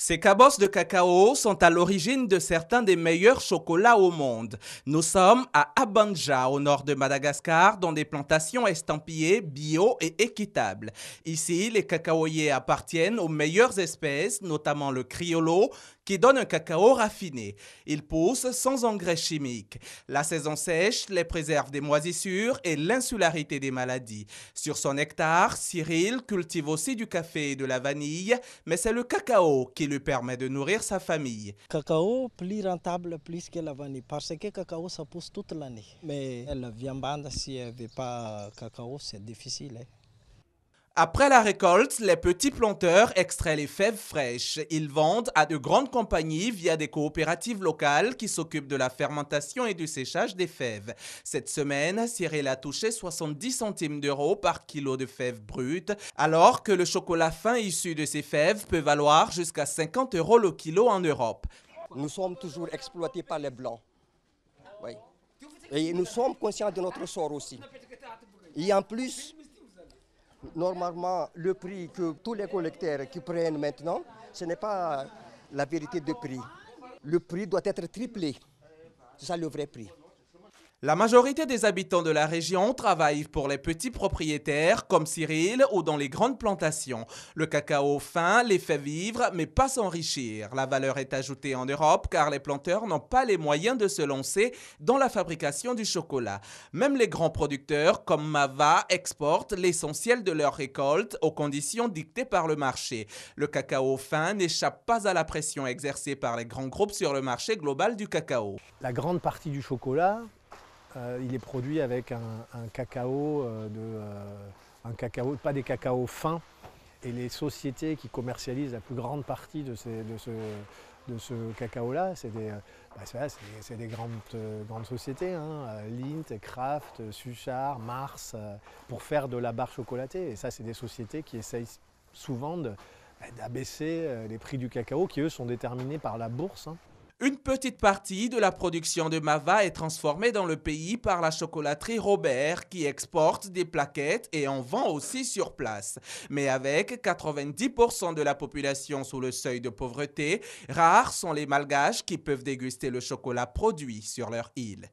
Ces cabosses de cacao sont à l'origine de certains des meilleurs chocolats au monde. Nous sommes à Abanja, au nord de Madagascar, dans des plantations estampillées bio et équitables. Ici, les cacaoyers appartiennent aux meilleures espèces, notamment le Criollo, qui donne un cacao raffiné. Ils poussent sans engrais chimiques. La saison sèche les préserve des moisissures et l'insularité des maladies. Sur son hectare, Cyril cultive aussi du café et de la vanille, mais c'est le cacao qui lui permet de nourrir sa famille. Cacao plus rentable plus que la vanille parce que cacao ça pousse toute l'année. Mais la viande si elle ne veut pas cacao c'est difficile. Après la récolte, les petits planteurs extraient les fèves fraîches. Ils vendent à de grandes compagnies via des coopératives locales qui s'occupent de la fermentation et du séchage des fèves. Cette semaine, Cyril a touché 70 centimes d'euros par kilo de fèves brutes, alors que le chocolat fin issu de ces fèves peut valoir jusqu'à 50 euros le kilo en Europe. Nous sommes toujours exploités par les Blancs. Oui. Et nous sommes conscients de notre sort aussi. Et en plus, normalement, le prix que tous les collecteurs qui prennent maintenant, ce n'est pas la vérité de prix. Le prix doit être triplé. C'est ça le vrai prix. La majorité des habitants de la région travaillent pour les petits propriétaires comme Cyril ou dans les grandes plantations. Le cacao fin les fait vivre mais pas s'enrichir. La valeur est ajoutée en Europe car les planteurs n'ont pas les moyens de se lancer dans la fabrication du chocolat. Même les grands producteurs comme Mava exportent l'essentiel de leur récolte aux conditions dictées par le marché. Le cacao fin n'échappe pas à la pression exercée par les grands groupes sur le marché global du cacao. La grande partie du chocolat, il est produit avec un cacao, pas des cacaos fins. Et les sociétés qui commercialisent la plus grande partie de ce cacao-là, c'est des grandes sociétés, hein, Lindt, Kraft, Suchard, Mars, pour faire de la barre chocolatée. Et ça, c'est des sociétés qui essayent souvent d'abaisser les prix du cacao, qui eux sont déterminés par la bourse. Hein. Une petite partie de la production de Mava est transformée dans le pays par la chocolaterie Robert qui exporte des plaquettes et en vend aussi sur place. Mais avec 90% de la population sous le seuil de pauvreté, rares sont les malgaches qui peuvent déguster le chocolat produit sur leur île.